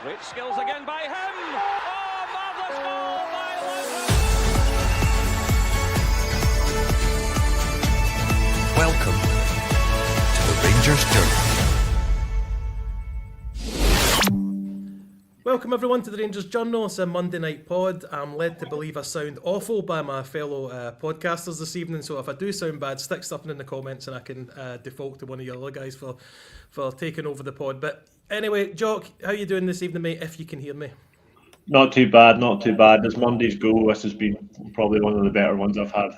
Great skills again by him. Oh, marvellous goal by Lowton. Welcome to the Rangers Journal. Welcome everyone to the Rangers Journal. It's a Monday night pod. I'm led to believe I sound awful by my fellow podcasters this evening, so if I do sound bad, stick something in the comments and I can default to one of your other guys for taking over the pod. But anyway, Jock, how you doing this evening, mate, if you can hear me? Not too bad, not too bad. This Monday's goal, this has been probably one of the better ones I've had.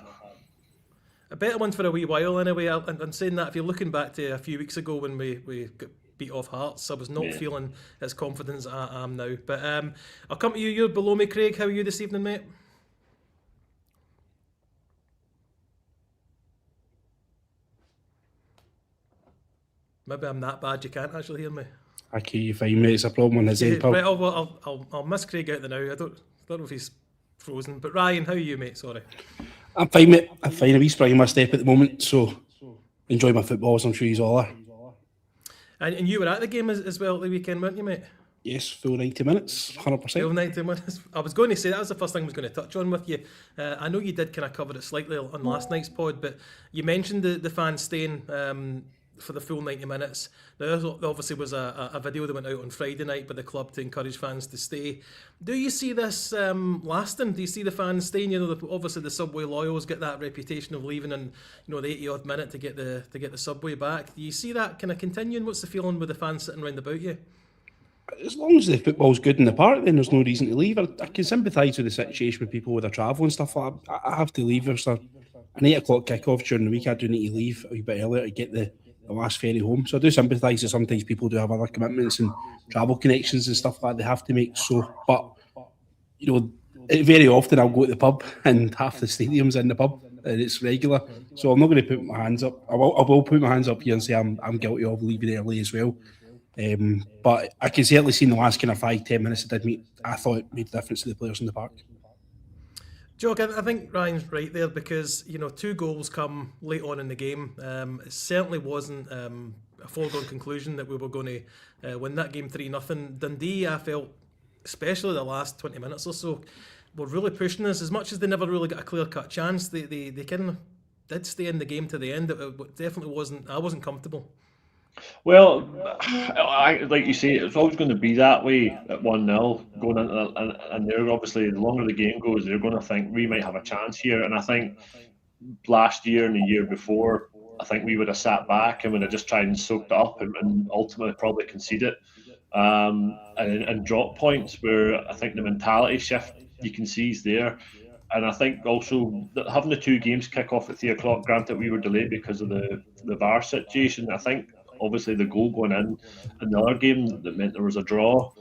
A better one for a wee while anyway. I'm saying that if you're looking back to a few weeks ago when we got beat off Hearts, I was not feeling as confident as I am now. But I'll come to you. You're below me, Craig. How are you this evening, mate? Maybe I'm that bad you can't actually hear me. I can hear you fine, mate. It's a problem on his end, pal. Right, I'll miss Craig out the now. I don't know if he's frozen. But Ryan, how are you, mate? Sorry. I'm fine, mate. I'm fine. A wee spring in my step at the moment, so enjoy my football, as I'm sure you all are. And you were at the game as well at the weekend, weren't you, mate? Yes, full 90 minutes, 100%. Full 90 minutes. I was going to say, that was the first thing I was going to touch on with you. I know you did kind of cover it slightly on last night's pod, but you mentioned the fans staying for the full 90 minutes. There obviously was a video that went out on Friday night by the club to encourage fans to stay. Do you see this lasting? Do you see the fans staying? You know, obviously the Subway loyals get that reputation of leaving in, you know, the 80-odd minute to get the Subway back. Do you see that kind of continuing? What's the feeling with the fans sitting round about you? As long as the football's good in the park, then there's no reason to leave. I can sympathise with the situation with people with their travel and stuff like that. I have to leave. There's an 8 o'clock kick-off during the week. I do need to leave a wee bit earlier to get the last ferry home. So I do sympathise that sometimes people do have other commitments and travel connections and stuff like that they have to make. So, but, you know, very often I'll go to the pub and half the stadium's in the pub and it's regular. So I'm not going to put my hands up. I will put my hands up here and say I'm guilty of leaving early as well. But I can certainly see in the last kind of 5-10 minutes I thought it made a difference to the players in the park. Jock, I think Ryan's right there because, you know, 2 goals come late on in the game. It certainly wasn't a foregone conclusion that we were going to win that game 3-0. Dundee, I felt, especially the last 20 minutes or so, were really pushing us. As much as they never really got a clear-cut chance, they kind of did stay in the game to the end. It definitely wasn't. I wasn't comfortable. Well, like you say, it's always going to be that way at 1-0 going into, and they're obviously, the longer the game goes, they're going to think we might have a chance here. And I think last year and the year before, I think we would have sat back and would have just tried and soaked it up and ultimately probably conceded and drop points, where I think the mentality shift you can see is there. And I think also that having the 2 games kick off at 3 o'clock, granted we were delayed because of the VAR situation, I think obviously the goal going in the other game that meant there was a draw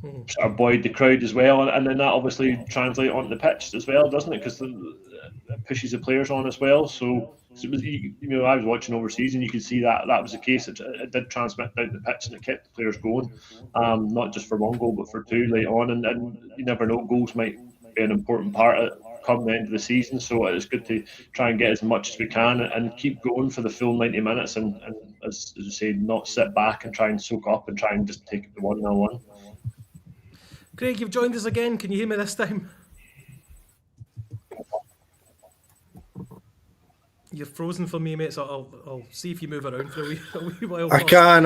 sort of buoyed the crowd as well, and then that obviously translates onto the pitch as well, doesn't it? Because it pushes the players on as well. So it was, you know, I was watching overseas and you could see that was the case. It did transmit down the pitch and it kept the players going, not just for 1 goal but for 2 late on, and you never know, goals might be an important part of come the end of the season, so it's good to try and get as much as we can and keep going for the full 90 minutes and as you say, not sit back and try and soak up and try and just take it to 1-0. Craig, you've joined us again. Can you hear me this time? You're frozen for me, mate, so I'll see if you move around for a wee while. I can,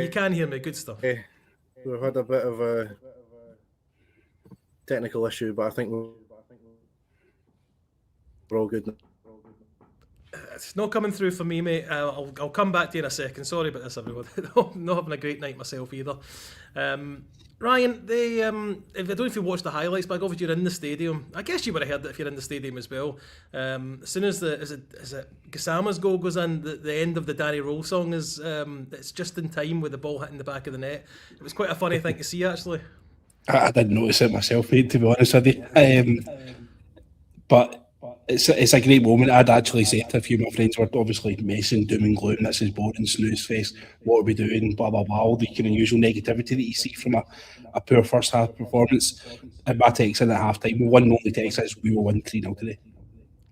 you can hear me, good stuff. We've had a bit of a technical issue, but I think we're all good now. It's not coming through for me, mate. I'll come back to you in a second. Sorry about this, everyone. Not having a great night myself either. Ryan, I don't know if you watched the highlights, but obviously you're in the stadium. I guess you would have heard it if you're in the stadium as well. As soon as is it Gassama's goal goes in, the end of the Danny Roll song is it's just in time with the ball hitting the back of the net. It was quite a funny thing to see, actually. I didn't notice it myself, mate, to be honest with you. But it's a great moment. I'd actually said to a few of my friends, we're obviously messing, doom and gloom, this is boring, snooze fest, what are we doing, blah, blah, blah, all the kind of usual negativity that you see from a poor first half performance. And my text in at half time, one only text is, we will win 3-0 today.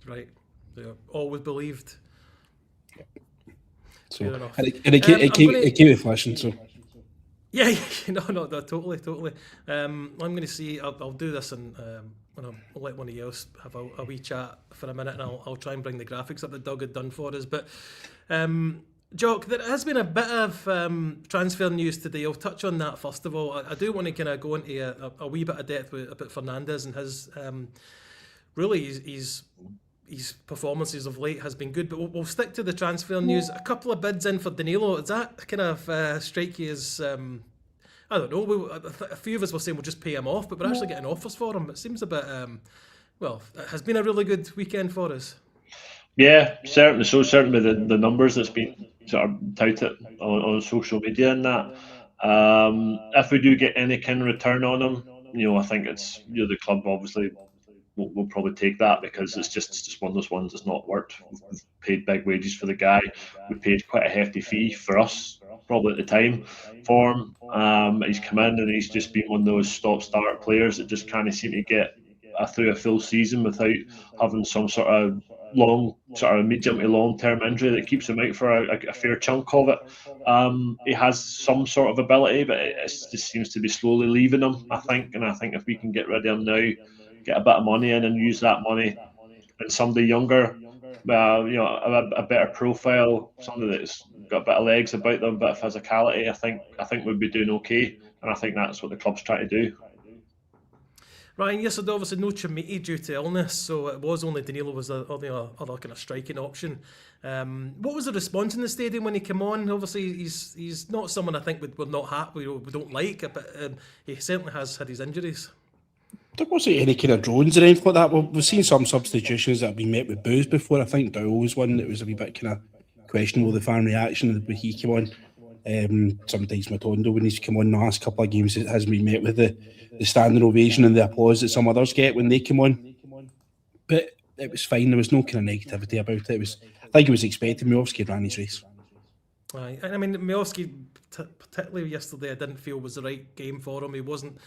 Right. Yeah. Always believed. So, and it came with flashing, so. Yeah, no, totally. I'm going to see. I'll do this, and I'll let one of you else have a wee chat for a minute, and I'll try and bring the graphics up that Doug had done for us. But Jock, there has been a bit of transfer news today. I'll touch on that first of all. I do want to kind of go into a wee bit of depth about Fernandes and his really his performances of late has been good, but we'll stick to the transfer news. A couple of bids in for Danilo. Does that kind of strike you as I don't know? A few of us were saying we'll just pay him off, but we're actually getting offers for him. It seems a bit well. It has been a really good weekend for us. Yeah, certainly. So certainly the numbers that's been sort of touted on social media and that. If we do get any kind of return on him, I think it's the club obviously will probably take that because it's just one of those ones that's not worked. We've paid big wages for the guy. We paid quite a hefty fee for us, probably at the time, for him. He's come in and he's just been one of those stop-start players that just kind of seem to get through a full season without having some sort of medium to long-term injury that keeps him out for a fair chunk of it. He has some sort of ability, but it just seems to be slowly leaving him, I think. And I think if we can get rid of him now, get a bit of money in and use that money and somebody younger, a better profile, somebody that's got a bit of legs about them, a bit of physicality, I think we'd be doing okay. And I think that's what the club's trying to do. Ryan, yes, obviously no Chimiti due to illness, so it was only Danilo was the other kind of striking option. What was the response in the stadium when he came on? Obviously, he's not someone I think we're not happy, we don't like, but he certainly has had his injuries. There wasn't any kind of drones or anything like that. We've seen some substitutions that have been met with boos before. I think Doyle was one that was a wee bit kind of questionable, the fan reaction when he came on. Sometimes Matondo, when he's come on the last couple of games, it hasn't been met with the standing ovation and the applause that some others get when they come on. But it was fine. There was no kind of negativity about it. I think it was expected. Miovski ran his race. Aye. I mean, Miovski, particularly yesterday, I didn't feel was the right game for him. He wasn't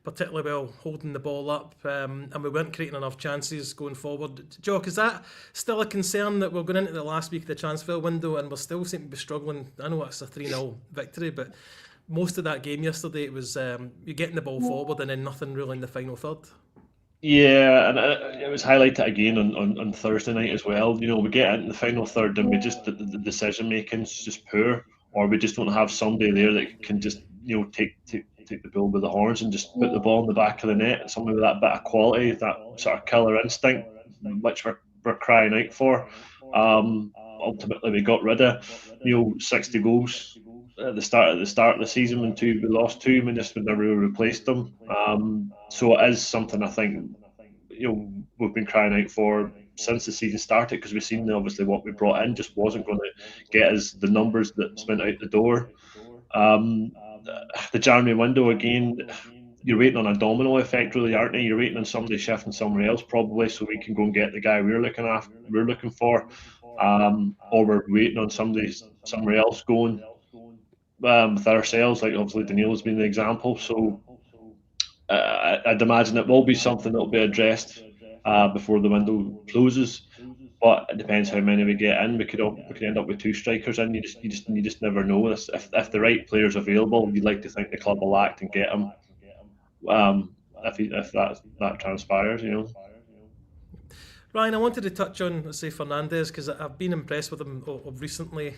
particularly well holding the ball up, and we weren't creating enough chances going forward. Jock, is that still a concern that we're going into the last week of the transfer window and we're still seem to be struggling? I know it's a 3-0 victory, but most of that game yesterday, it was you're getting the ball forward and then nothing really in the final third. Yeah, and it was highlighted again on Thursday night as well. We get into the final third and we just the decision making is just poor, or we just don't have somebody there that can just take the bull by the horns and just put the ball in the back of the net. Somebody with that bit of quality, that sort of killer instinct, which we're crying out for. Ultimately, we got rid of 60 goals at the start of the season when we lost two. We just never really replaced them. So it is something I think we've been crying out for since the season started, because we've seen obviously what we brought in just wasn't going to get us the numbers that went out the door. The January window again, you're waiting on a domino effect, really, aren't you? You're waiting on somebody shifting somewhere else probably, so we can go and get the guy we're looking for, or we're waiting on somebody somewhere else going with ourselves. Like obviously Danilo's been the example, so I'd imagine it will be something that will be addressed before the window closes. But it depends how many we get in. We could end up with two strikers in. You just never know. If the right player's available, you'd like to think the club will act and get him. If that transpires, Ryan, I wanted to touch on, let's say, Fernandes, because I've been impressed with him recently.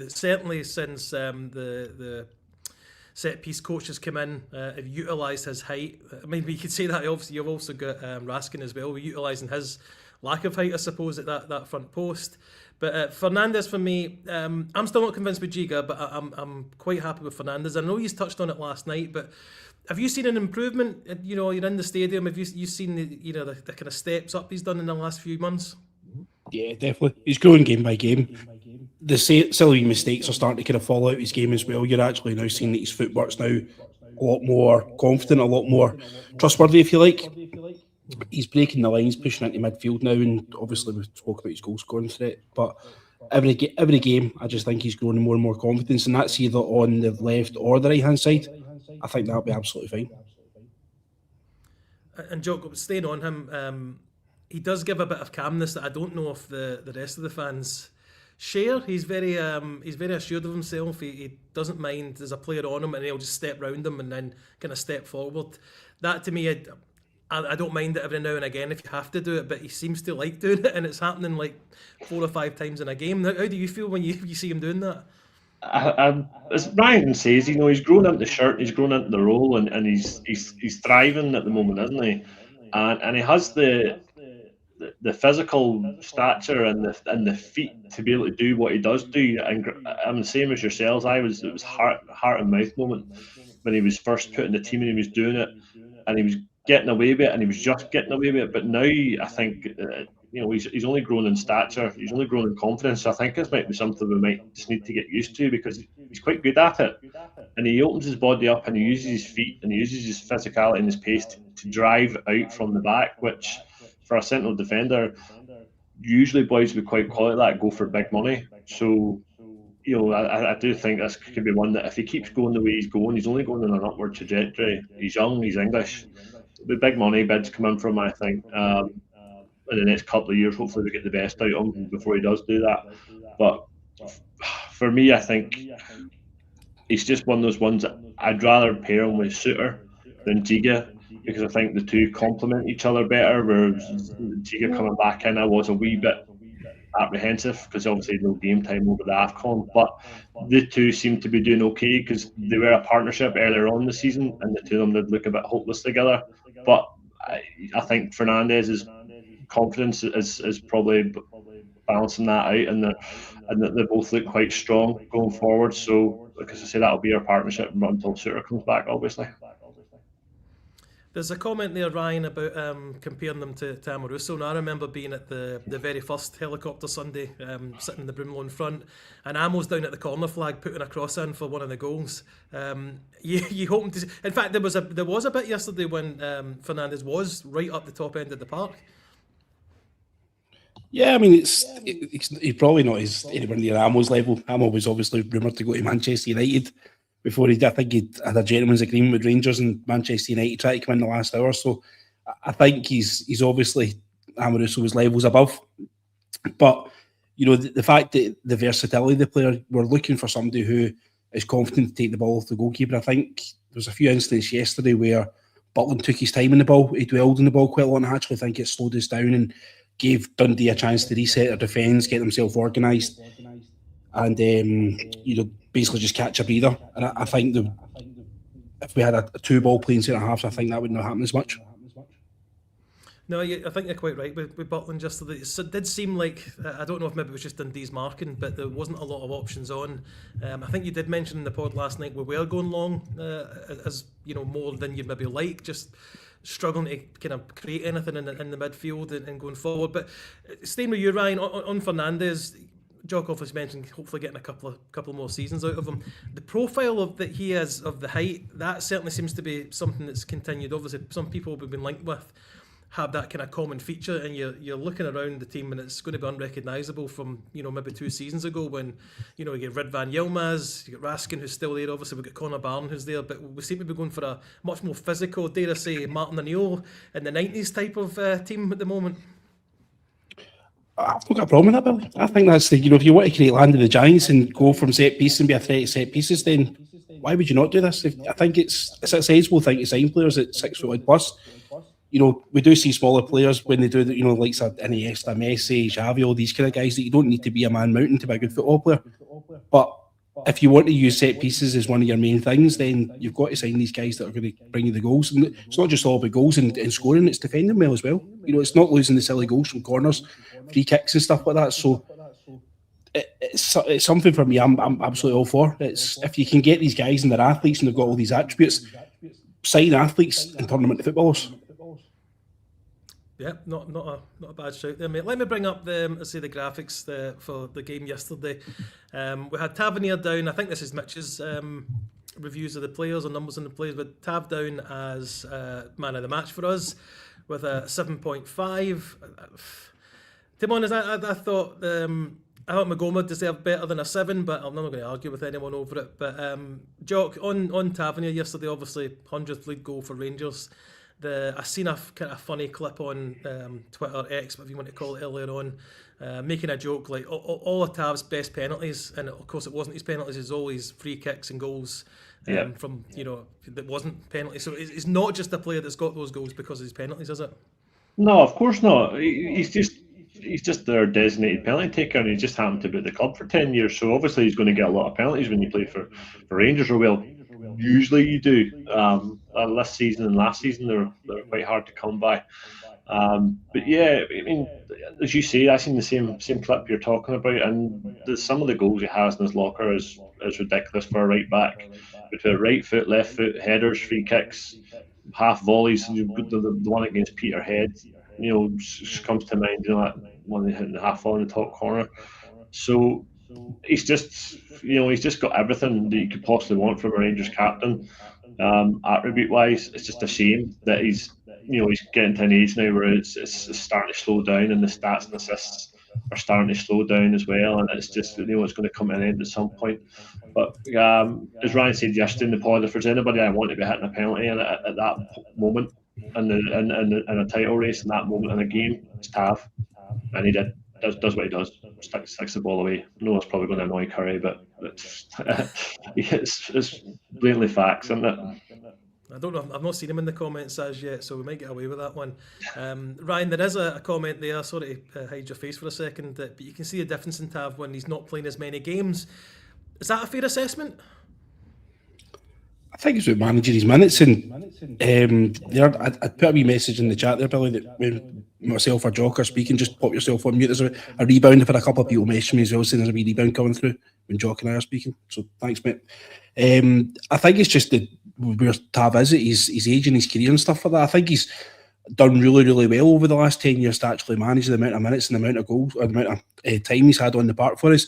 Certainly since the set piece coach has come in, have utilised his height. I mean, we could say that obviously you've also got Raskin as well. We're utilising his lack of height, I suppose, at that front post. But Fernandes, for me, I'm still not convinced with Giga, but I'm quite happy with Fernandes. I know you touched on it last night, but have you seen an improvement? You're in the stadium. Have you seen the kind of steps up he's done in the last few months? Yeah, definitely. He's growing game by game. The silly mistakes are starting to kind of fall out of his game as well. You're actually now seeing that his footwork's now a lot more confident, a lot more trustworthy, if you like. He's breaking the lines, pushing into midfield now, and obviously we've spoken about his goal scoring threat. But every game, I just think he's growing more and more confidence, and that's either on the left or the right hand side. I think that'll be absolutely fine. And Joe, staying on him, he does give a bit of calmness that I don't know if the rest of the fans share. He's very assured of himself. He doesn't mind there's a player on him and he'll just step round him and then kind of step forward. That to me, I don't mind it every now and again if you have to do it, but he seems to like doing it, and it's happening like 4 or 5 times in a game. How do you feel when you see him doing that? As Ryan says, he's grown into the shirt, he's grown into the role, and he's thriving at the moment, isn't he? And he has the physical stature and the feet to be able to do what he does do. And I'm the same as yourselves. It was heart and mouth moment when he was first put in the team and he was doing it, and he was getting away with it, and he was just getting away with it. But now I think he's only grown in stature, he's only grown in confidence. So I think this might be something we might just need to get used to, because he's quite good at it, and he opens his body up and he uses his feet and he uses his physicality and his pace to drive out from the back, which for a central defender, usually boys with quite quality like that go for big money. So I do think this could be one that if he keeps going the way he's going, he's only going on an upward trajectory. He's young, he's English. The big money bids come in from, I think, in the next couple of years. Hopefully we get the best out of him before he does do that. But for me, I think he's just one of those ones that I'd rather pair him with Suter than Giga, because I think the two complement each other better. Whereas Giga coming back in, I was a wee bit apprehensive because obviously no game time over the AFCON, but the two seem to be doing okay because they were a partnership earlier on in the season, and the two of them did look a bit hopeless together. But I think Fernandez's confidence is probably balancing that out, and that they both look quite strong going forward. So, like I say, that'll be our partnership until Suter comes back, obviously. There's a comment there, Ryan, about comparing them to Amoruso. Now, I remember being at the very first helicopter Sunday, sitting in the Broomlow in front, and Amo's down at the corner flag putting a cross in for one of the goals. You hoping to? In fact, there was a bit yesterday when Fernandez was right up the top end of the park. Yeah, I mean, he's probably not anywhere near Amo's level. Amo was obviously rumoured to go to Manchester United before I think he had a gentleman's agreement with Rangers, and Manchester United tried to come in the last hour. So I think he's obviously Amoruso's levels above. But the fact that the versatility of the player, we're looking for somebody who is confident to take the ball off the goalkeeper. I think there was a few instances yesterday where Butland took his time in the ball. He dwelled on the ball quite a lot, and I actually think it slowed us down and gave Dundee a chance to reset their defence, get themselves organised, and basically just catch a breather. And I think if we had a two-ball playing centre halves, I think that would not happen as much. No, I think you're quite right with Butland yesterday. It did seem like, I don't know if maybe it was just Dundee's marking, but there wasn't a lot of options on. I think you did mention in the pod last night we were going long, as more than you'd maybe like, just struggling to kind of create anything in the midfield and going forward. But staying with you, Ryan, on Fernandez, Jock obviously mentioned hopefully getting a couple more seasons out of him. The profile that he has of the height, that certainly seems to be something that's continued. Obviously, some people we've been linked with have that kind of common feature, and you're looking around the team and it's going to be unrecognisable from maybe 2 seasons ago when you get Ridvan Yilmaz, you got Raskin who's still there. Obviously we've got Connor Barron who's there, but we seem to be going for a much more physical, dare I say, Martin O'Neill in the 90s type of team at the moment. I've not got a problem with that, Billy. I think that's if you want to create land in the Giants and go from set piece and be a threat to set pieces, then why would you not do this? I think it's a sensible thing to sign players at 6 foot plus. We do see smaller players when they do that, like Iniesta, Messi, Xavi, all these kind of guys that you don't need to be a man mountain to be a good football player. But if you want to use set pieces as one of your main things, then you've got to sign these guys that are going to bring you the goals. And it's not just all about goals and scoring, it's defending well as well. It's not losing the silly goals from corners, free kicks and stuff like that. So it's something for me I'm absolutely all for. It's if you can get these guys and they're athletes and they've got all these attributes, sign athletes and turn them into footballers. Yeah, not a bad shout there, mate. Let me bring up the graphics for the game yesterday. We had Tavernier down. I think this is Mitch's reviews of the players or numbers on the players, but Tav down as man of the match for us with a 7.5. To be honest, I thought Magoma deserved better than a 7, but I'm not going to argue with anyone over it. But Jock, on Tavernier yesterday, obviously 100th league goal for Rangers. I seen a kind of funny clip on Twitter, X, whatever you want to call it, earlier on, making a joke like all of Tav's best penalties, and of course it wasn't his penalties, it's always free kicks and goals from that wasn't penalties. So it's not just a player that's got those goals because of his penalties, is it? No, of course not. He's just their designated penalty taker, and he just happened to be at the club for 10 years. So obviously he's going to get a lot of penalties when you play for Rangers, or well, usually you do. This season and last season they're quite hard to come by. But yeah, I mean, as you say, I seen the same clip you're talking about, and some of the goals he has in his locker is ridiculous for a right back. Between right foot, left foot, headers, free kicks, half volleys. The one against Peterhead, comes to mind. That one hitting the half volley in the top corner. So he's just got everything that you could possibly want from a Rangers captain. Attribute wise, it's just a shame that he's getting to an age now where it's starting to slow down, and the stats and assists are starting to slow down as well, and it's just it's going to come to an end at some point. But as Ryan said yesterday in the pod, if there's anybody I want to be hitting a penalty at that moment in a title race, in that moment in a game, it's Tav, and he does what he does, sticks the ball away. I know it's probably going to annoy Curry, but it's blatantly facts, isn't it? I don't know. I've not seen him in the comments as yet, so we might get away with that one. Ryan, there is a comment there. Sorry to hide your face for a second, but you can see the difference in Tav when he's not playing as many games. Is that a fair assessment? I think it's about managing his minutes, and I'd put a wee message in the chat there, Billy, that when myself or Jock are speaking, just pop yourself on mute. There's a rebound. I've had a couple of people message me as well saying there's a wee rebound coming through when Jock and I are speaking. So thanks, mate. I think it's just where Tav is at his age and his career and stuff like that. I think he's done really, really well over the last 10 years to actually manage the amount of minutes and the amount of goals, or the amount of time he's had on the park for us.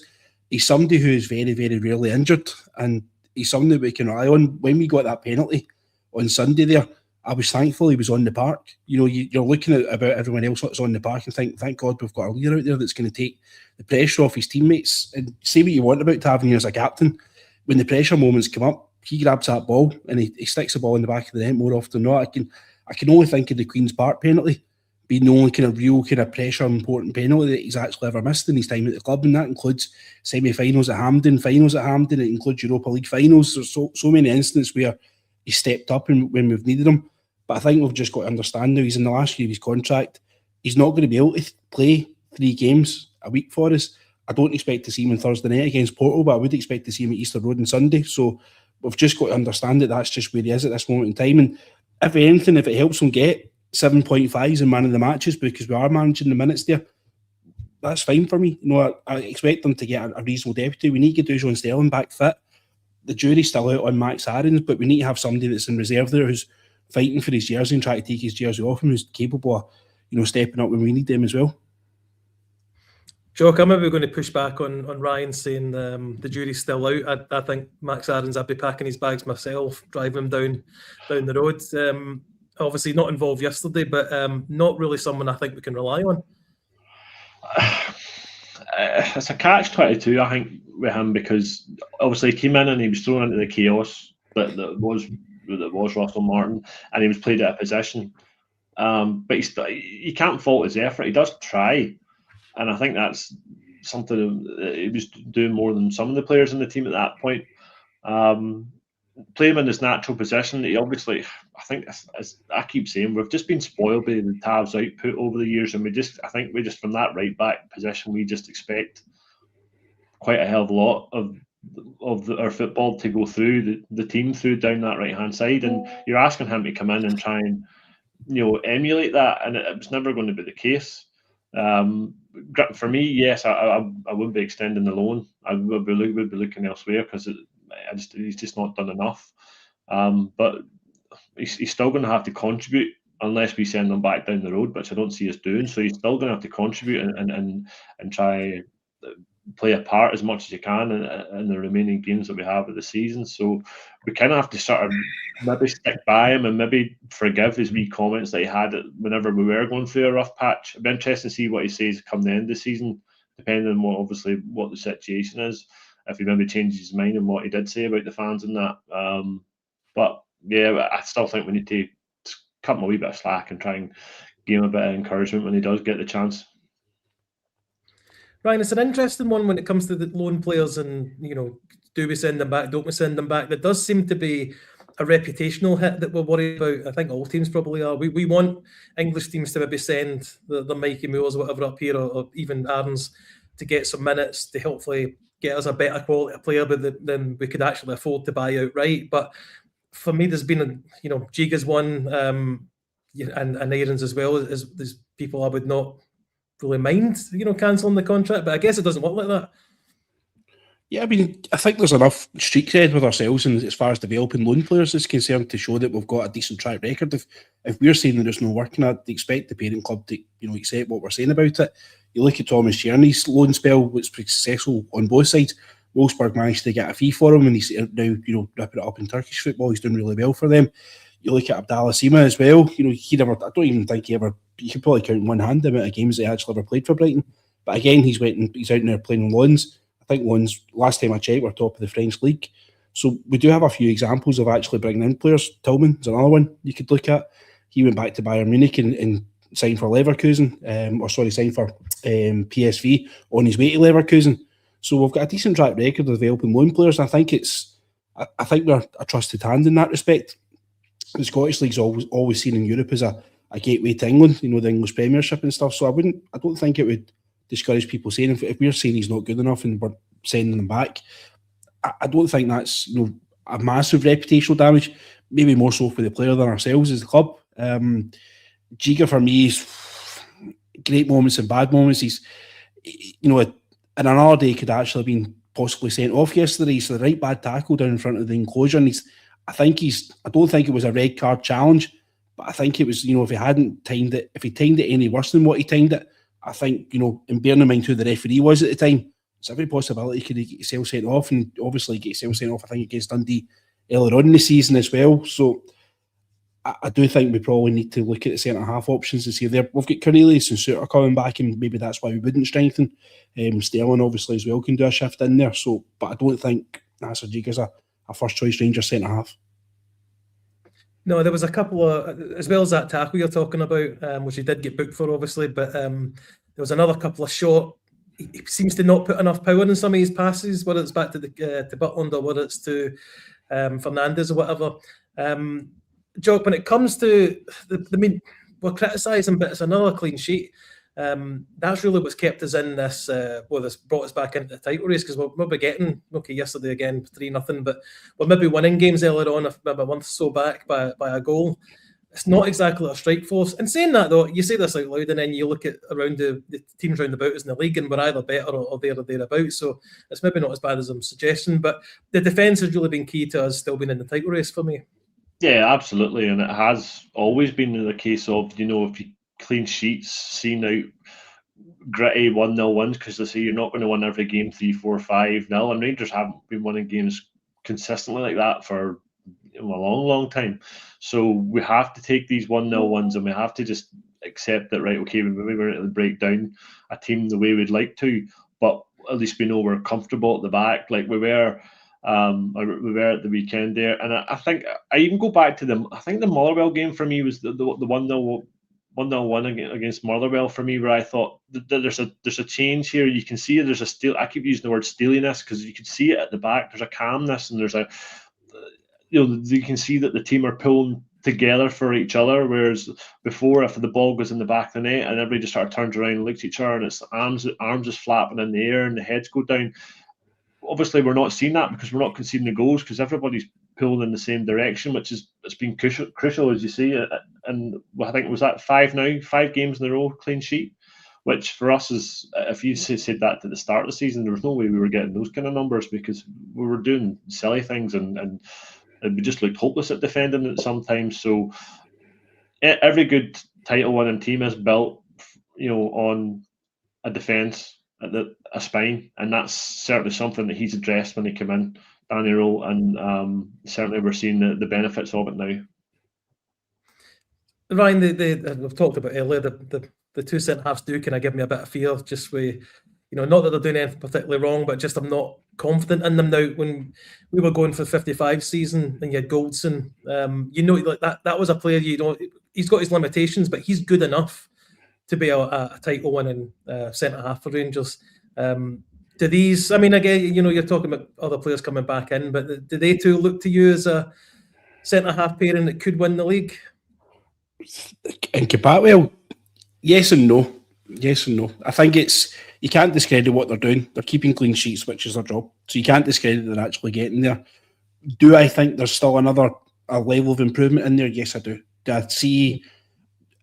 He's somebody who is very, very rarely injured, and he's somebody we can rely on. When we got that penalty on Sunday there, I was thankful he was on the park. You're looking at about everyone else that's on the park and think, thank God we've got a leader out there that's going to take the pressure off his teammates. And say what you want about Tavernier as a captain, when the pressure moments come up, he grabs that ball and he sticks the ball in the back of the net more often than not. I can only think of the Queen's Park penalty being the only kind of real kind of pressure important penalty that he's actually ever missed in his time at the club, and that includes semi-finals at Hampden, finals at Hampden, it includes Europa League finals. There's so many instances where he stepped up when we've needed him. But I think we've just got to understand now he's in the last year of his contract. He's not going to be able to play 3 games a week for us. I don't expect to see him on Thursday night against Porto, but I would expect to see him at Easter Road on Sunday. So we've just got to understand that that's just where he is at this moment in time. And if anything, if it helps him get 7.5s in man of the matches because we are managing the minutes there, that's fine for me. I expect them to get a reasonable deputy. We need to get John Sterling back fit. The jury's still out on Max Aarons, but we need to have somebody that's in reserve there who's fighting for his jersey and trying to take his jersey off him, who's capable of stepping up when we need them as well. Jock, I'm maybe going to push back on Ryan saying the jury's still out. I think Max Aarons, I'd be packing his bags myself, driving him down the road. Obviously not involved yesterday, but not really someone I think we can rely on. It's a catch-22, I think, with him, because obviously he came in and he was thrown into the chaos that was Russell Martin, and he was played at a position. But he can't fault his effort. He does try, and I think that's something that he was doing more than some of the players in the team at that point. Play him in his natural position. He obviously, I think, as I keep saying, we've just been spoiled by the Tav's output over the years, and I think we just from that right back position, we just expect quite a hell of a lot of our football to go through the team through down that right hand side, and you're asking him to come in and try and emulate that, and it was never going to be the case. For me, yes, I wouldn't be extending the loan. I would be looking elsewhere because he's just not done enough. But he's still going to have to contribute unless we send him back down the road, which I don't see us doing. So he's still going to have to contribute and try play a part as much as you can in the remaining games that we have of the season. So we kind of have to sort of maybe stick by him and maybe forgive his wee comments that he had whenever we were going through a rough patch. It'd be interesting to see what he says come the end of the season, depending on what the situation is. If he maybe changes his mind on what he did say about the fans and that. But yeah, I still think we need to cut him a wee bit of slack and try and give him a bit of encouragement when he does get the chance. Ryan, it's an interesting one when it comes to the loan players, and do we send them back? Don't we send them back? There does seem to be a reputational hit that we're worried about. I think all teams probably are. We want English teams to maybe send the Mikey Moores or whatever up here, or even Aarons, to get some minutes to hopefully get us a better quality player than we could actually afford to buy outright. But for me, there's been Giga's one, and Aarons as well. There's people I would not really mind, cancelling the contract, but I guess it doesn't work like that. Yeah, I mean, I think there's enough street cred with ourselves, and as far as developing loan players is concerned, to show that we've got a decent track record. If we're saying that there's no working at, they expect the parent club to accept what we're saying about it. You look at Thomas Tierney's loan spell, which was successful on both sides. Wolfsburg managed to get a fee for him, and he's now ripping it up in Turkish football. He's doing really well for them. You look at Abdallah Sima as well. I don't even think you could probably count in one hand the amount of games that he actually ever played for Brighton. But again, he's out there playing on loans. I think loans, last time I checked, were top of the French league. So we do have a few examples of actually bringing in players. Tillman is another one you could look at. He went back to Bayern Munich and signed for Leverkusen, signed for PSV on his way to Leverkusen. So we've got a decent track record of developing loan players. I think we're a trusted hand in that respect. The Scottish League's always seen in Europe as a gateway to England, the English Premiership and stuff. So I don't think it would discourage people saying if we're saying he's not good enough and we're sending him back. I don't think that's a massive reputational damage. Maybe more so for the player than ourselves as the club. Giga for me is great moments and bad moments. He's in another day could actually have been possibly sent off yesterday. So the right bad tackle down in front of the enclosure, and I don't think it was a red card challenge, but I think it was, if he hadn't timed it, if he timed it any worse than what he timed it, I think, and bearing in mind who the referee was at the time, it's every possibility he could get himself sent off, and obviously get himself sent off, I think, against Dundee earlier on in the season as well. So I do think we probably need to look at the centre-half options and see if we've got Cornelius and Suter coming back, and maybe that's why we wouldn't strengthen. Sterling, obviously, as well, can do a shift in there. So, but I don't think Nasser Giga's a first-choice Rangers centre-half. No, there was a couple of, as well as that tackle you're talking about, which he did get booked for, obviously, but there was another couple of short. He seems to not put enough power in some of his passes, whether it's back to Butland or whether it's to Fernandes or whatever. Jock, when it comes to we're criticising, but it's another clean sheet. That's really what's kept us in this. This brought us back into the title race, because we're maybe getting yesterday again 3-0, but we're maybe winning games earlier on, maybe a month or so back by a goal. It's not exactly a strike force. And saying that though, you say this out loud, and then you look at around the teams round about us in the league, and we're either better or there or thereabouts. So it's maybe not as bad as I'm suggesting, but the defence has really been key to us still being in the title race for me. Yeah, absolutely, and it has always been the case of if you clean sheets, seen out gritty 1-0 wins, because they say you're not going to win every game 3-4, 5-0, and Rangers haven't been winning games consistently like that for a long time. So we have to take these 1-0 wins, and we have to just accept that, right, okay, maybe we're going to break down a team the way we'd like to, but at least we know we're comfortable at the back, like we were at the weekend there. And I think I even go back to I think the Motherwell game for me was the 1-0 win against Motherwell for me, where I thought there's a change here. You can see there's a steel. I keep using the word steeliness because you can see it at the back. There's a calmness, and there's you can see that the team are pulling together for each other. Whereas before, if the ball goes in the back of the net and everybody just sort of turns around and looks at each other, and it's arms just flapping in the air and the heads go down. Obviously, we're not seeing that because we're not conceding the goals, because everybody's pulling in the same direction, which it's been crucial, as you see. And I think, was that 5 games in a row clean sheet, which for us is, if you said that to the start of the season, there was no way we were getting those kind of numbers, because we were doing silly things and we just looked hopeless at defending it sometimes. So every good title winning team is built, on a defence, a spine, and that's certainly something that he's addressed when he came in, Danny Rowe, and certainly we're seeing the benefits of it now. Ryan, we've talked about earlier, the two centre halves do kind of give me a bit of fear, just with, not that they're doing anything particularly wrong, but just I'm not confident in them now. When we were going for the 55 season and you had Goldson, like that was a player he's got his limitations, but he's good enough to be a title-winning centre half for Rangers. Do these? I mean, again, you're talking about other players coming back in, but do they two look to you as a centre half pairing that could win the league? In Well, yes and no. Yes and no. I think you can't discredit what they're doing. They're keeping clean sheets, which is their job. So you can't discredit they're actually getting there. Do I think there's still a level of improvement in there? Yes, I do. Do I see,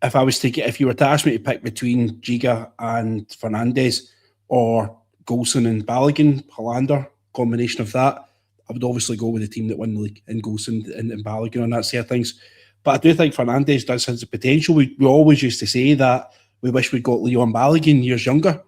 if you were to ask me to pick between Giga and Fernandes or Golson and Balogun, Hollander, combination of that, I would obviously go with the team that won the league and Golson and Balogun on that side of things. But I do think Fernandes does have the potential. We always used to say that we wish we'd got Leon Balogun years younger.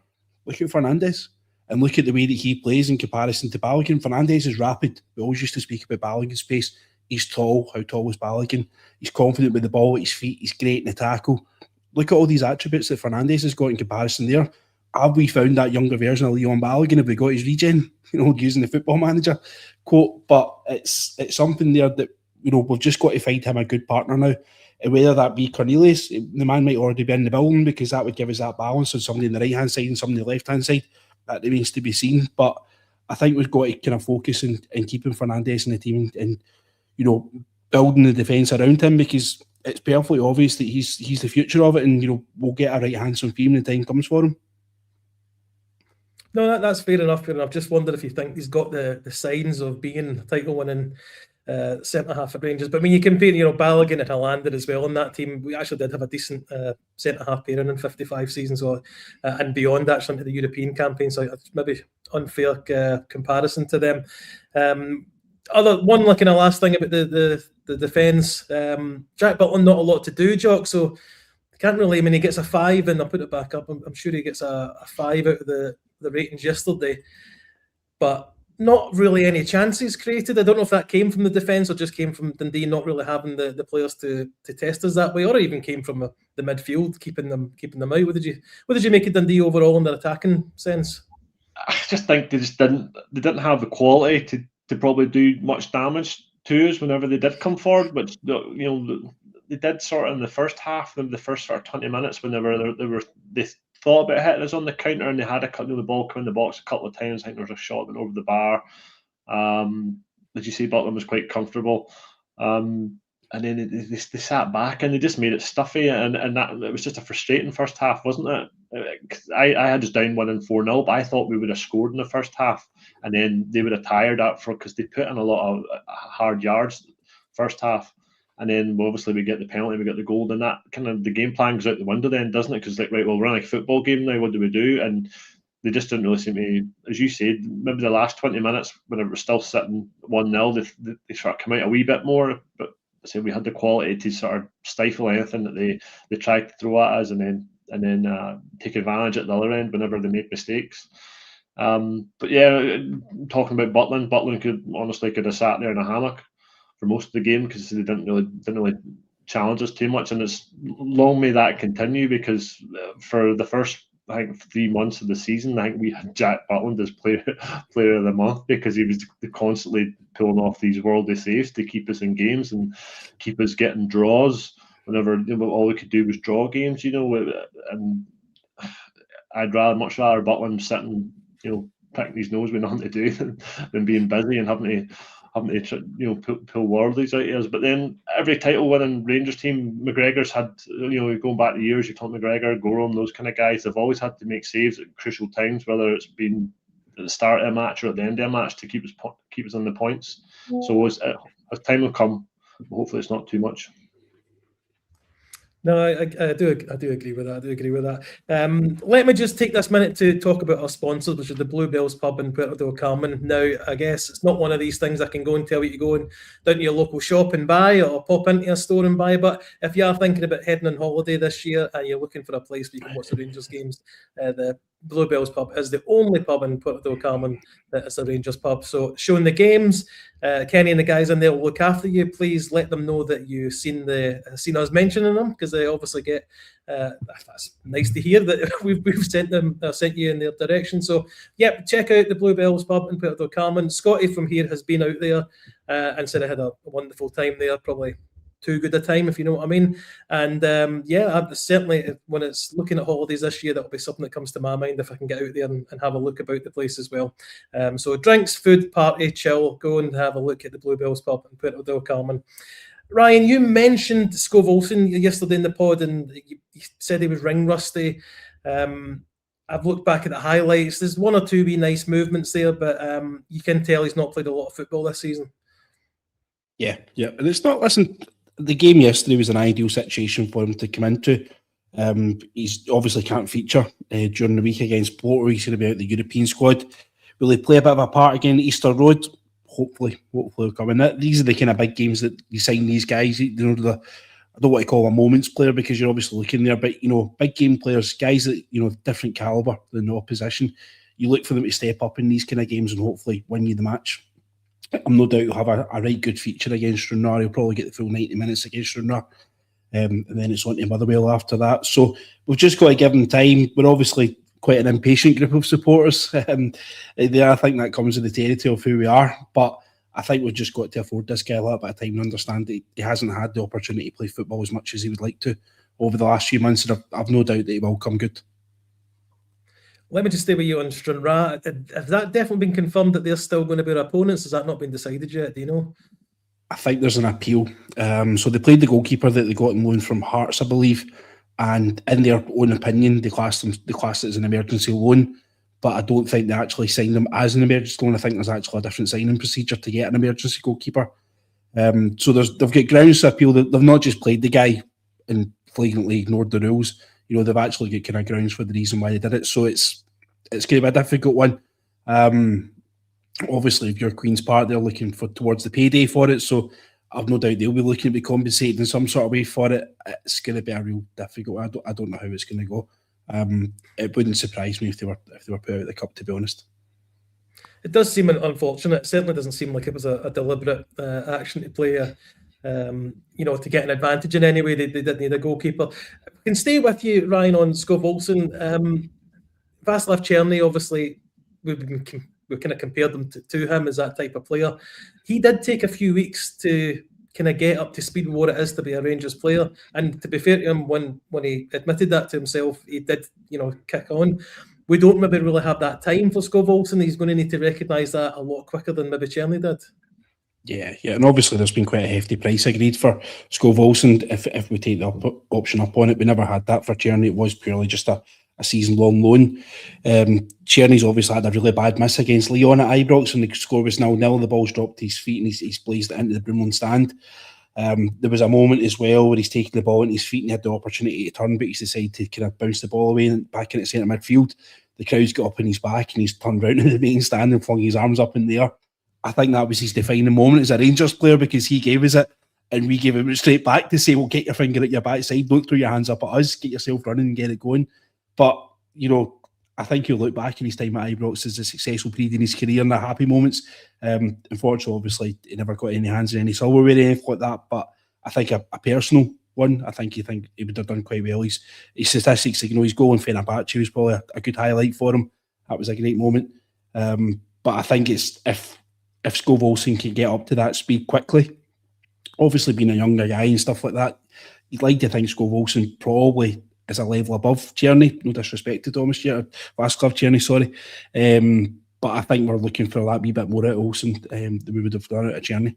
Look at Fernandes and look at the way that he plays in comparison to Balogun. Fernandes is rapid. We always used to speak about Balogun's pace. He's tall. How tall was Balogun? He's confident with the ball at his feet. He's great in the tackle. Look at all these attributes that Fernandes has got in comparison there. Have we found that younger version of Leon Balogun? Have we got his regen? Using the Football Manager quote. But it's something there that we've just got to find him a good partner now. And whether that be Cornelius, the man might already be in the building because that would give us that balance of somebody on the right hand side and somebody on the left hand side. That remains to be seen. But I think we've got to kind of focus in keeping Fernandes in the team and building the defence around him, because it's perfectly obvious that he's the future of it, and we'll get a right handsome fee when the time comes for him. No, that's fair enough. Fair enough. Just wondered if you think he's got the signs of being a title-winning centre half at Rangers. But I mean, you compare, Balogun and Hollander as well on that team. We actually did have a decent centre half pairing in 55 seasons and beyond, actually, into the European campaign. So it's maybe unfair comparison to them. One last thing about the defence. Jack Butland, not a lot to do, Jock. So I can't really. I mean, he gets a 5, and I'll put it back up. I'm sure he gets a 5 out of the ratings yesterday, but not really any chances created. I don't know if that came from the defence or just came from Dundee not really having the players to test us that way, or even came from the midfield keeping them out. What did you make of Dundee overall in their attacking sense? I just think they didn't have the quality to probably do much damage to us whenever they did come forward, which they did sort of in the first half, the first sort of 20 minutes, whenever they thought about hitting us on the counter, and they had the ball come in the box a couple of times. I think there was a shot went over the bar. Did you see Butland was quite comfortable? And then they sat back and they just made it stuffy, and that it was just a frustrating first half, wasn't it? I had us down 1-4-0, but I thought we would have scored in the first half, and then they would have tired because they put in a lot of hard yards first half. And then obviously we get the penalty, we get the goal, and that kind of the game plan goes out the window then, doesn't it? Because right, well, we're on a football game now, what do we do? And they just didn't really seem to, as you said, maybe the last 20 minutes when it was still sitting 1-0, they sort of come out a wee bit more. But I say we had the quality to sort of stifle anything that they tried to throw at us, and then take advantage at the other end whenever they made mistakes. But yeah, talking about Butland could have sat there in a hammock for most of the game because they didn't really challenge us too much, and it's long may that continue, because for the first 3 months of the season, I think we had Jack Butland as player of the month, because he was constantly pulling off these worldly saves to keep us in games and keep us getting draws whenever all we could do was draw games, and I'd much rather Butland sitting, picking his nose with nothing to do than being busy and having to pull worldlies out of us. But then every title-winning Rangers team, McGregor's had, going back the years, you talk McGregor, Gorham, those kind of guys, they've always had to make saves at crucial times, whether it's been at the start of a match or at the end of a match, to keep us on the points. So as time will come, hopefully it's not too much. No, I do agree with that. Let me just take this minute to talk about our sponsors, which is the Bluebells Pub in Puerto del Carmen. Now, I guess it's not one of these things I can go and tell you to go down to your local shop and buy, or pop into a store and buy. But if you are thinking about heading on holiday this year and you're looking for a place where you can watch the Rangers games, the Bluebells Pub is the only pub in Puerto del Carmen that is a Rangers pub. So showing the games, Kenny and the guys in there will look after you. Please let them know that you've seen us mentioning them, because they obviously get. That's nice to hear that we've sent you in their direction. So check out the Bluebells Pub in Puerto del Carmen. Scotty from here has been out there and said I had a wonderful time there. Probably too good a time, if you know what I mean. And certainly when it's looking at holidays this year, that'll be something that comes to my mind if I can get out there and have a look about the place as well. So drinks, food, party, chill, go and have a look at the Bluebells pub in Puerto del Carmen. Ryan, you mentioned Skov Olsen yesterday in the pod, and you said he was ring rusty. I've looked back at the highlights. There's one or two wee nice movements there, but you can tell he's not played a lot of football this season. Yeah. And it's not, listen, the game yesterday was an ideal situation for him to come into. He's obviously can't feature during the week against Porto. He's going to be out the European squad. Will he play a bit of a part again at Easter Road? Hopefully he'll come in. These are the kind of big games that you sign these guys. I don't want to call him a moments player because you're obviously looking there, but big game players, guys that different caliber than the opposition. You look for them to step up in these kind of games and hopefully win you the match. I'm no doubt he'll have a right good feature against Stranraer. He'll probably get the full 90 minutes against Stranraer. And then it's on to Motherwell after that. So we've just got to give him time. We're obviously quite an impatient group of supporters. I think that comes with the territory of who we are. But I think we've just got to afford this guy a little bit of time and understand that he hasn't had the opportunity to play football as much as he would like to over the last few months. And I've no doubt that he will come good. Let me just stay with you on Stranraer. Has that definitely been confirmed that they're still going to be our opponents? Has that not been decided yet? Do you know? I think there's an appeal. So they played the goalkeeper that they got on loan from Hearts, I believe, and in their own opinion, they classed it as an emergency loan. But I don't think they actually signed them as an emergency loan. I think there's actually a different signing procedure to get an emergency goalkeeper. So they've got grounds to appeal. They've not just played the guy and flagrantly ignored the rules. They've actually got kind of grounds for the reason why they did it. So it's going to be a difficult one. Obviously, if you're Queen's Park, they're looking towards the payday for it. So I've no doubt they'll be looking to be compensated in some sort of way for it. It's going to be a real difficult one. I don't know how it's going to go. It wouldn't surprise me if they were put out of the cup, to be honest. It does seem unfortunate. It certainly doesn't seem like it was a deliberate action to play to get an advantage in any way. They did need a goalkeeper. I can stay with you, Ryan, on Skov Olsen. Václav Černý, obviously, we've kind of compared them to him as that type of player. He did take a few weeks to kind of get up to speed with what it is to be a Rangers player. And to be fair to him, when he admitted that to himself, he did, kick on. We don't maybe really have that time for Skov Olsen. He's going to need to recognise that a lot quicker than maybe Černý did. Yeah, and obviously there's been quite a hefty price agreed for Skov Olsen. If we take the option up on it, we never had that for Černý. It was purely just a season-long loan. Černy's obviously had a really bad miss against Lyon at Ibrox, and the score was 0-0. The ball's dropped to his feet, and he's blazed it into the Broomloan stand. There was a moment as well where he's taking the ball into his feet and he had the opportunity to turn, but he's decided to kind of bounce the ball away and back into centre midfield. The crowd's got up in his back, and he's turned round to the main stand and flung his arms up in the air. I think that was his defining moment as a Rangers player, because he gave us it and we gave him it straight back to say, well, get your finger at your backside, don't throw your hands up at us, get yourself running and get it going. But, I think he'll look back in his time at Ibrox as a successful period in his career and the happy moments. Unfortunately, obviously, he never got any hands in any silverware or anything like that. But I think a personal one, I think he would have done quite well. His statistics, his goal in Fenerbahce was probably a good highlight for him. That was a great moment. But I think it's if Skov Olsen can get up to that speed quickly, obviously being a younger guy and stuff like that, you'd like to think Skov Olsen probably is a level above Černý. No disrespect to Václav Černý, sorry. But I think we're looking for that wee bit more out of Olsen than we would have done out of Černý.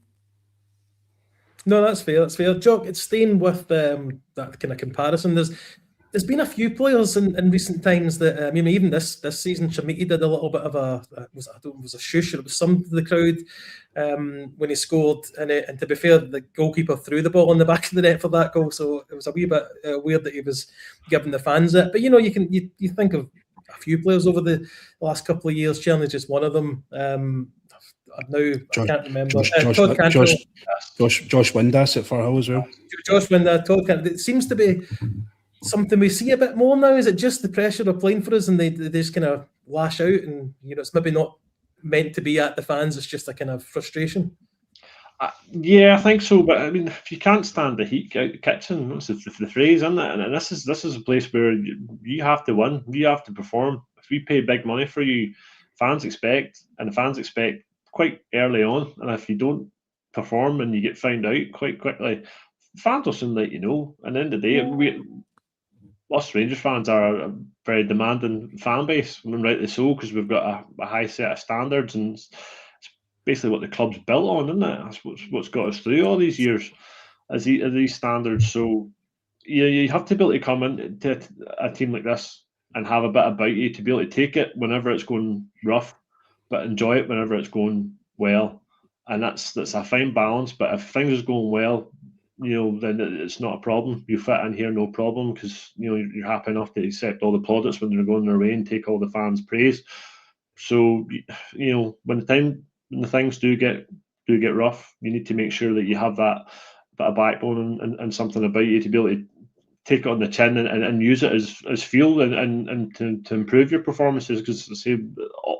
No, that's fair. Jock, it's staying with that kind of comparison. There's been a few players in recent times that even this season, Shamiki did a little bit of it was a shush, or it was some to the crowd when he scored, and to be fair, the goalkeeper threw the ball in the back of the net for that goal, so it was a wee bit weird that he was giving the fans it. But you think of a few players over the last couple of years. Černy's just one of them. I can't remember. Todd Cantwell. Josh Windass at Firhill as well. Josh Windass, Todd Cantwell. It seems to be something we see a bit more now. Is it just the pressure of playing for us and they just kind of lash out, and it's maybe not meant to be at the fans, it's just a kind of frustration? Yeah, I think so. But if you can't stand the heat out the kitchen, that's the phrase, isn't it? And this is a place where you have to win, you have to perform. If we pay big money for you, fans expect quite early on, and if you don't perform and you get found out quite quickly, fans will soon let you know. And at the end of the day, us Rangers fans are a very demanding fan base, and rightly so, because we've got a high set of standards, and it's basically what the club's built on, isn't it? That's what's got us through all these years, as these standards. So you have to be able to come into a team like this and have a bit about you to be able to take it whenever it's going rough, but enjoy it whenever it's going well. And that's a fine balance. But if things are going well, then it's not a problem. You fit in here, no problem, because you're happy enough to accept all the plaudits when they're going their way and take all the fans' praise. So when the things do get rough, you need to make sure that you have that bit of backbone and something about you to be able to take it on the chin and use it as fuel and to improve your performances. Because say,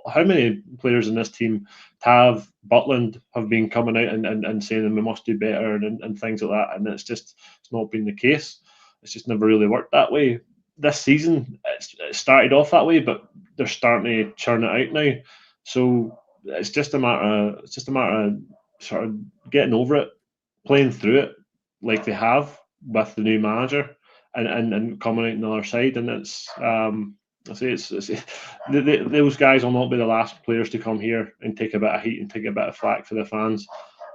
how many players in this team, Tav, Butland, have been coming out and saying that we must do better and things like that, and it's not been the case. It's just never really worked that way. This season, it started off that way, but they're starting to churn it out now. So it's just a matter of sort of getting over it, playing through it like they have with the new manager, and coming out on the other side. And it's I say it's those guys will not be the last players to come here and take a bit of heat and take a bit of flack for the fans,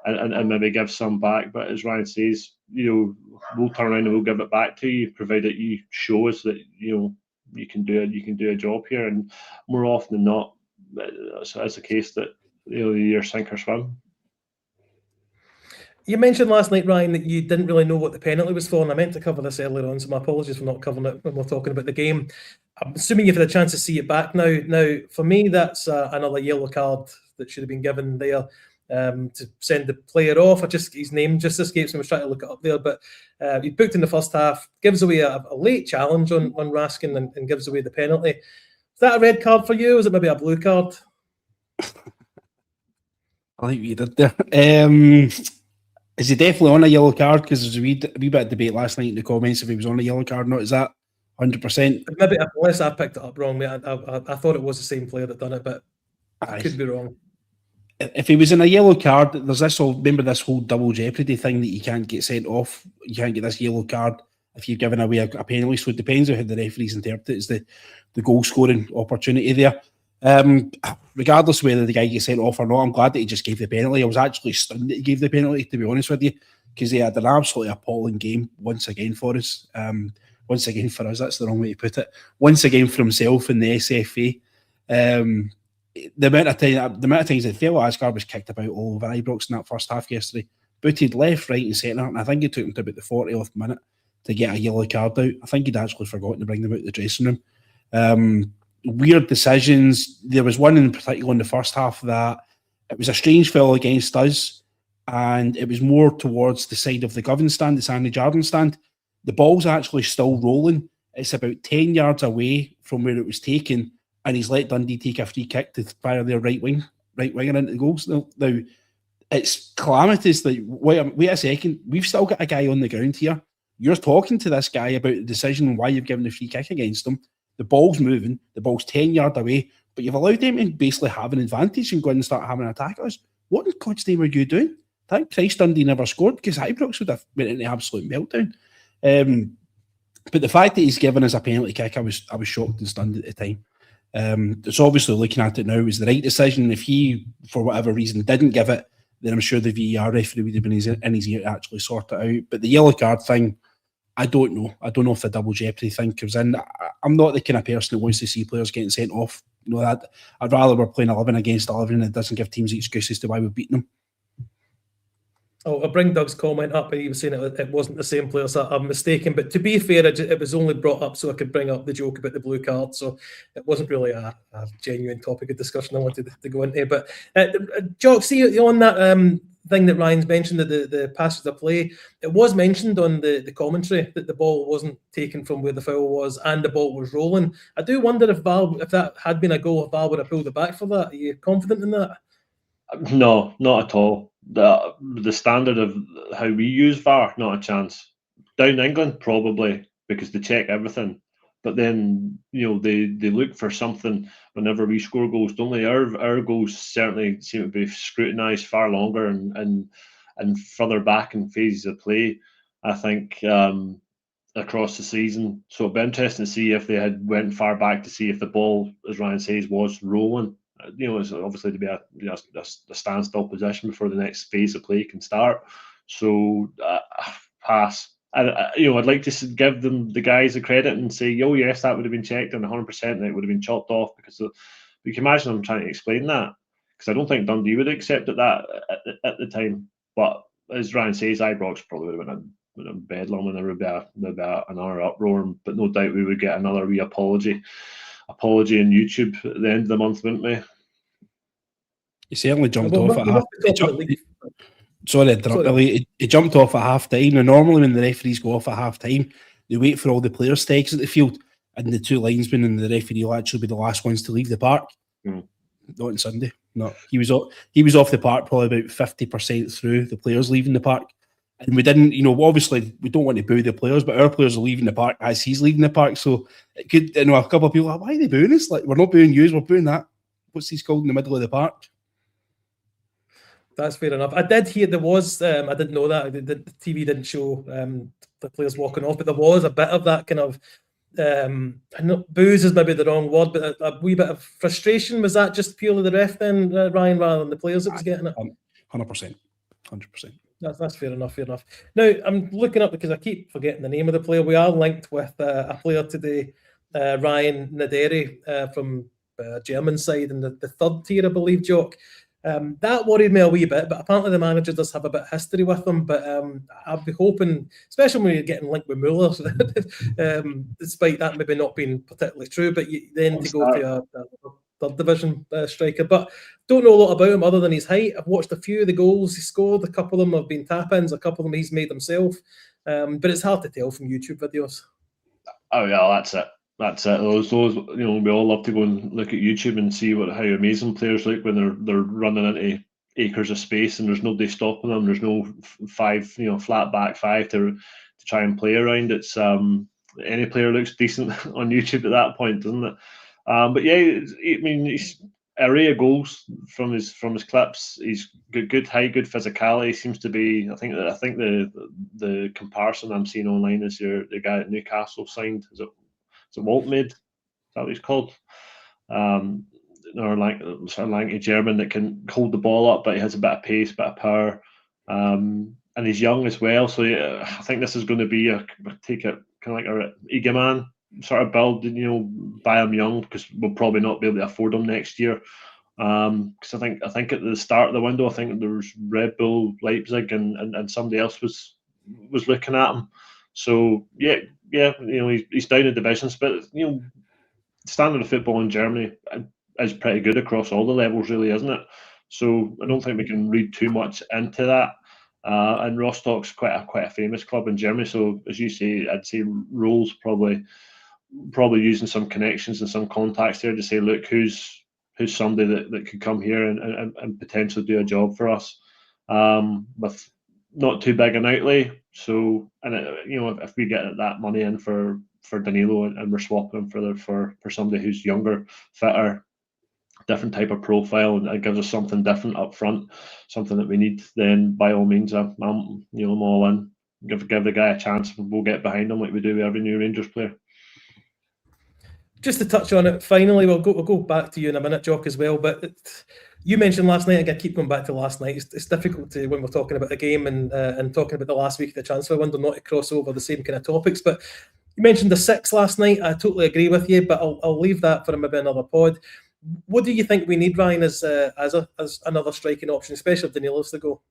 and maybe give some back. But as Ryan says, we'll turn around and we'll give it back to you, provided you show us that you can do a job here. And more often than not, it's the case that you're sink or swim. You mentioned last night, Ryan, that you didn't really know what the penalty was for, and I meant to cover this earlier on, so my apologies for not covering it when we're talking about the game. I'm assuming you've had a chance to see it back now. Now, for me, that's another yellow card that should have been given there to send the player off. His name just escapes me. I was trying to look it up there, but he booked in the first half, gives away a late challenge on Raskin and gives away the penalty. Is that a red card for you? Or is it maybe a blue card? I think you did there. Is he definitely on a yellow card? Because there's a wee bit of debate last night in the comments if he was on a yellow card or not. Is that 100%? Maybe, unless I picked it up wrong, mate. I thought it was the same player that done it, but I could be wrong. If he was in a yellow card, there's this whole double jeopardy thing that you can't get sent off. You can't get this yellow card if you've given away a penalty. So it depends on how the referees interpret it as the goal scoring opportunity there. Regardless of whether the guy gets sent off or not, I'm glad that he just gave the penalty. I was actually stunned that he gave the penalty, to be honest with you, because he had an absolutely appalling game once again for us. Once again for us, that's the wrong way to put it. Once again for himself in the SFA. The amount of times that Theo Asgard was kicked about all over Ibrox in that first half yesterday, booted left, right, and centre, and I think it took him to about the 40th minute to get a yellow card out. I think he'd actually forgotten to bring them out of the dressing room. Weird decisions. There was one in particular in the first half that it was a strange foul against us, and it was more towards the side of the Govan stand, the Sandy Jardine stand. The ball's actually still rolling. It's about 10 yards away from where it was taken, and he's let Dundee take a free kick to fire their right winger into the goals. Now it's calamitous. Like, wait a second. We've still got a guy on the ground here. You're talking to this guy about the decision and why you've given the free kick against him. The ball's moving. The ball's 10 yards away, but you've allowed them to basically have an advantage and go in and start having an attack at us. What in God's name are you doing? Thank Christ Dundee never scored, because Ibrox would have went into absolute meltdown. But the fact that he's given us a penalty kick, I was shocked and stunned at the time. It's obviously, looking at it now, was the right decision. If he, for whatever reason, didn't give it, then I'm sure the VAR referee would have been in his ear to actually sort it out. But the yellow card thing, I don't know. I don't know if the double jeopardy thing comes in. I'm not the kind of person who wants to see players getting sent off. I'd rather we're playing 11 against 11 and it doesn't give teams excuses to why we've beaten them. I'll bring Doug's comment up. He was saying it wasn't the same player, so I'm mistaken. But to be fair, it was only brought up so I could bring up the joke about the blue card. So it wasn't really a genuine topic of discussion I wanted to go into. But Jock, see on that thing that Ryan's mentioned, the passage of play, it was mentioned on the commentary that the ball wasn't taken from where the foul was and the ball was rolling. I do wonder if that had been a goal, if VAR would have pulled it back for that. Are you confident in that? No, not at all. The standard of how we use VAR, not a chance. Down in England, probably, because they check everything. But then, they look for something whenever we score goals, don't they? Our goals certainly seem to be scrutinised far longer and further back in phases of play. I think, across the season. So it'd be interesting to see if they had went far back to see if the ball, as Ryan says, was rolling. It's obviously to be a standstill position before the next phase of play can start. So pass. I'd like to give them the guys the credit and say, oh yes, that would have been checked and 100%, and it would have been chopped off because you can imagine them trying to explain that, because I don't think Dundee would accept it that at the time. But as Ryan says, Ibrox probably would have been a bedlam and there would be another uproar, but no doubt we would get another wee apology on YouTube at the end of the month, wouldn't we? He certainly jumped Well, off at we're half. off the top of the league. Sorry, he jumped off at half time. Now, normally when the referees go off at half time, they wait for all the players to exit the field, and the two linesmen and the referee will actually be the last ones to leave the park. Not on Sunday. No, he was off the park probably about 50% through the players leaving the park. And we didn't, obviously we don't want to boo the players, but our players are leaving the park as he's leaving the park. So it could, a couple of people are like, why are they booing us? Like, we're not booing you, we're booing that. What's he's called in the middle of the park? That's fair enough. I did hear there was, I didn't know that, the TV didn't show the players walking off, but there was a bit of that kind of, I know booze is maybe the wrong word, but a wee bit of frustration. Was that just purely the ref then, Ryan, rather than the players that was getting it? 100%. That's fair enough. Now, I'm looking up because I keep forgetting the name of the player. We are linked with a player today, Ryan Naderi from German side in the third tier, I believe, Jock. That worried me a wee bit, but apparently the manager does have a bit of history with them. But I'll be hoping, especially when you're getting linked with Muller, despite that maybe not being particularly true, but then to go to a third division striker. But don't know a lot about him other than his height. I've watched a few of the goals he scored. A couple of them have been tap-ins, a couple of them he's made himself. But it's hard to tell from YouTube videos. Oh yeah, that's it. Those we all love to go and look at YouTube and see how amazing players look when they're running into acres of space and there's nobody stopping them. There's no flat back five to try and play around. It's any player looks decent on YouTube at that point, doesn't it? But yeah, he's array of goals from his clips. He's good height, good physicality. Seems to be. I think the comparison I'm seeing online is the guy at Newcastle signed. Is it Waltmade? Is that what he's called? Or lanky German that can hold the ball up, but he has a bit of pace, bit of power, and he's young as well. So yeah, I think this is going to be take it kind of like a Egeman sort of build. Buy him young because we'll probably not be able to afford him next year. Because I think at the start of the window, I think there was Red Bull, Leipzig, and somebody else was looking at him. So yeah, he's down in divisions, but standard of football in Germany is pretty good across all the levels, really, isn't it? So I don't think we can read too much into that. And Rostock's quite a famous club in Germany. So as you say, I'd say Roll's probably using some connections and some contacts there to say, look, who's somebody that could come here and potentially do a job for us with not too big an outlay. So, and if we get that money in for Danilo and we're swapping him for somebody who's younger, fitter, different type of profile, and it gives us something different up front, something that we need, then by all means, I'm all in. Give the guy a chance. We'll get behind him like we do with every new Rangers player. Just to touch on it, finally, we'll go back to you in a minute, Jock, as well. But you mentioned last night. I keep going back to last night. It's difficult to, when we're talking about the game and talking about the last week of the transfer window, not to cross over the same kind of topics. But you mentioned the 6 last night. I totally agree with you, but I'll leave that for maybe another pod. What do you think we need, Ryan, as another striking option, especially if Danilo's to go?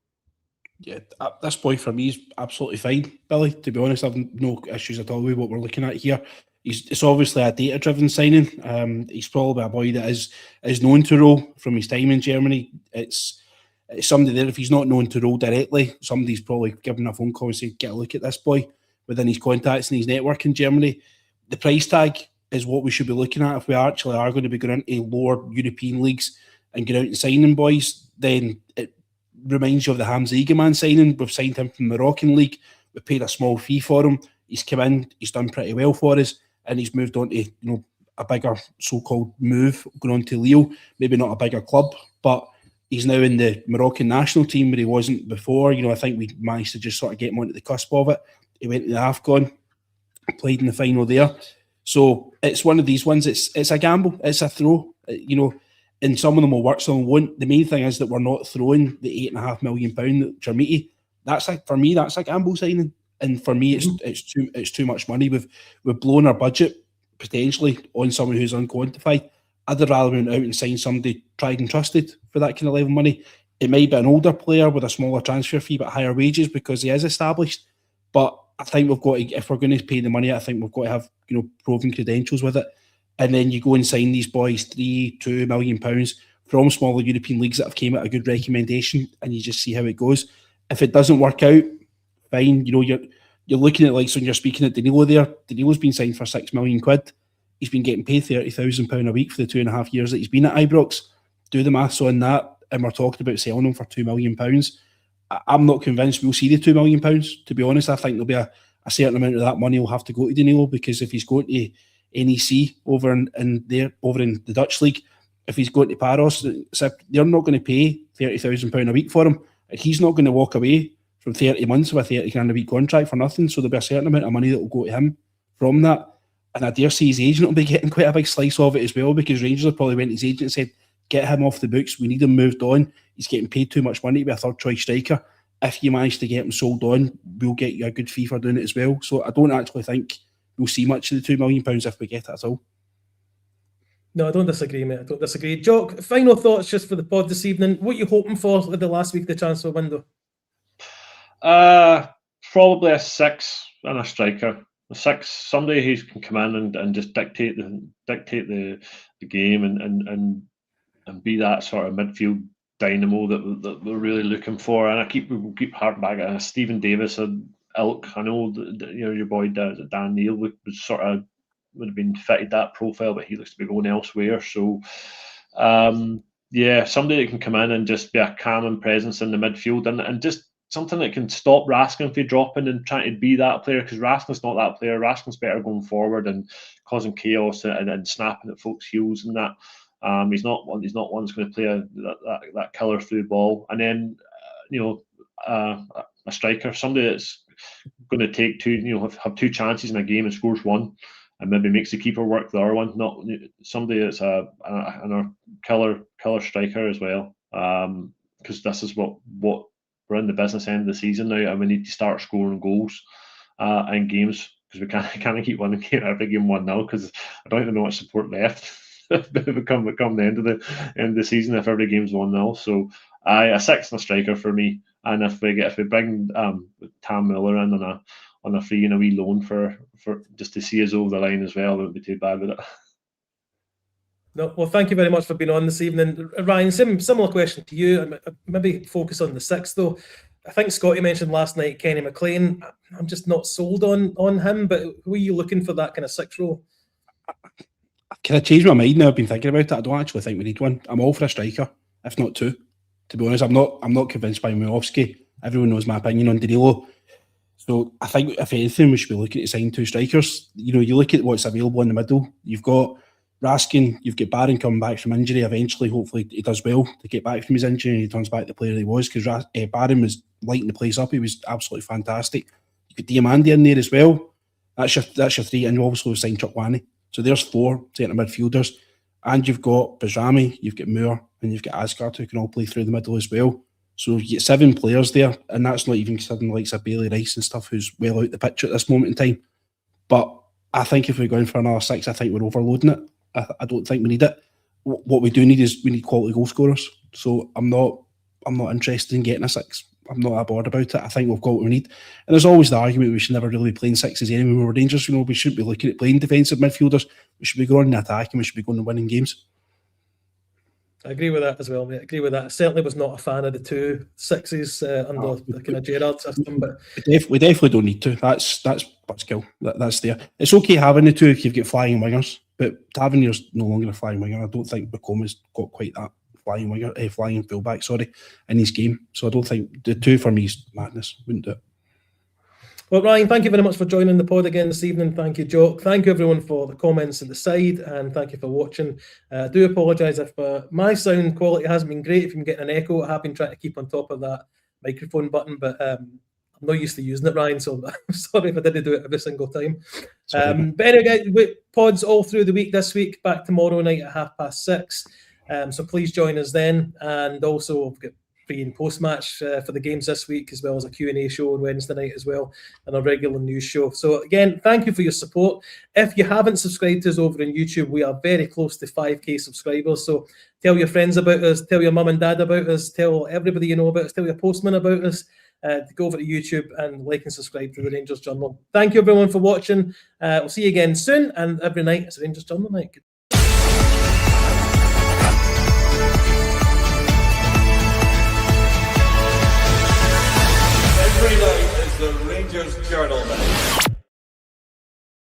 Yeah, this boy for me is absolutely fine, Billy. To be honest, I've no issues at all with what we're looking at here. It's obviously a data-driven signing. He's probably a boy that is known to roll from his time in Germany. It's somebody there, if he's not known to roll directly, somebody's probably given a phone call and said, get a look at this boy within his contacts and his network in Germany. The price tag is what we should be looking at if we actually are going to be going into lower European leagues and get out and signing boys. Then it reminds you of the Hamza Egeman signing. We've signed him from the Moroccan league. We paid a small fee for him. He's come in. He's done pretty well for us, and he's moved on to a bigger so-called move, going on to Lille. Maybe not a bigger club, but he's now in the Moroccan national team where he wasn't before. I think we managed to just sort of get him onto the cusp of it. He went to the AFCON, played in the final there. So it's one of these ones. It's a gamble. It's a throw. And some of them will work, some of them won't. The main thing is that we're not throwing the £8.5 million that Jermiti. For me, that's a gamble signing. And for me, it's too much money. We've blown our budget potentially on someone who's unquantified. I'd rather went out and sign somebody tried and trusted for that kind of level of money. It might be an older player with a smaller transfer fee but higher wages because he is established. But I think we've got to, if we're going to pay the money, I think we've got to have proven credentials with it. And then you go and sign these boys £2 million from smaller European leagues that have came at a good recommendation, and you just see how it goes. If it doesn't work out, fine. You're looking at, like, when you're speaking at Danilo there. Danilo's been signed for £6 million. He's been getting paid £30,000 a week for the 2.5 years that he's been at Ibrox. Do the maths on that, and we're talking about selling him for £2 million. I'm not convinced we'll see the £2 million. To be honest, I think there'll be a certain amount of that money will have to go to Danilo, because if he's going to NEC over in the Dutch league, if he's going to Paros, they're not going to pay £30,000 a week for him, and he's not going to walk away from 30 months with a 30 grand a week contract for nothing. So there'll be a certain amount of money that will go to him from that, and I dare say his agent will be getting quite a big slice of it as well, because Rangers have probably went to his agent and said, get him off the books, we need him moved on, he's getting paid too much money to be a third choice striker. If you manage to get him sold on, we'll get you a good fee for doing it as well. So I don't actually think we'll see much of the £2 million if we get it at all. No, I don't disagree, mate. I don't disagree. Jock, final thoughts just for the pod this evening. What are you hoping for at the last week of the transfer window? Probably a 6 and a striker. A 6, somebody who can come in and just dictate the game and be that sort of midfield dynamo that we're really looking for. And we keep harping back at Stephen Davis and ilk. I know your boy Dan Neil would have been fitted that profile, but he looks to be going elsewhere. So somebody that can come in and just be a calming presence in the midfield and just something that can stop Raskin from dropping and trying to be that player, because Raskin's not that player. Raskin's better going forward and causing chaos and snapping at folks' heels and that. He's not one that's going to play that killer through ball. And then a striker, somebody that's going to take have 2 chances in a game and scores 1, and maybe makes the keeper work the other one. Not somebody that's a killer striker as well. Because this is what we're in the business end of the season now, and we need to start scoring goals in games, because we can't keep winning every game 1-0, because I don't even know what support left. become the end of the season if every game's 1-0. So a 6 and a striker for me. And if we bring Tam Miller in on a free and a wee loan for just to see us over the line as well, I wouldn't be too bad with it. No, well, thank you very much for being on this evening, Ryan. Similar question to you. Maybe focus on the 6 though. I think Scotty mentioned last night Kenny McLean. I'm just not sold on him. But who are you looking for that kind of 6 role? Can I change my mind now? I've been thinking about it. I don't actually think we need one. I'm all for a striker, if not 2. To be honest, I'm not convinced by Miovski. Everyone knows my opinion on Danilo. So I think if anything, we should be looking to sign 2 strikers. You look at what's available in the middle. You've got Raskin, you've got Barron coming back from injury eventually. Hopefully he does well to get back from his injury and he turns back the player he was, because Barron was lighting the place up. He was absolutely fantastic. You've got Diamandi in there as well. That's your 3, and you obviously signed Chukwani. So there's 4 centre midfielders. And you've got Bajrami, you've got Moore, and you've got Asgard, who can all play through the middle as well. So you get 7 players there, and that's not even considering like Bailey Rice and stuff, who's well out the picture at this moment in time. But I think if we're going for another 6, I think we're overloading it. I don't think we need it. What we do need is we need quality goal scorers. So I'm not interested in getting a 6. I'm not that bored about it. I think we've got what we need. And there's always the argument we should never really be playing 6s anyway. We're Rangers, we shouldn't be looking at playing defensive midfielders. We should be going in the attack and we should be going and winning games. I agree with that as well, mate. I agree with that. I certainly was not a fan of the 2 6s under the kind of Gerrard system, but we definitely don't need to. That's skill. That's there. It's okay having the 2 if you've got flying wingers, but Tavernier's no longer a flying winger. I don't think Bacoma's got quite that flying fullback, in his game. So I don't think the 2 for me is madness. Wouldn't do it. Well, Ryan, thank you very much for joining the pod again this evening. Thank you, Jock. Thank you, everyone, for the comments at the side, and thank you for watching. I do apologise if my sound quality hasn't been great. If I'm getting an echo, I have been trying to keep on top of that microphone button, but I'm not used to using it, Ryan, so I'm sorry if I didn't do it every single time. Sorry, But anyway, guys, pods all through the week this week, back tomorrow night at 6:30. So please join us then. And also, we've got pre and post match for the games this week, as well as a Q&A show on Wednesday night as well, and a regular news show. So again, thank you for your support. If you haven't subscribed to us over on YouTube, we are very close to 5k subscribers. So tell your friends about us, tell your mum and dad about us, tell everybody you know about us, tell your postman about us. To go over to YouTube and like and subscribe to the Rangers Journal. Thank you everyone for watching. We'll see you again soon, and every night it's Rangers Journal night.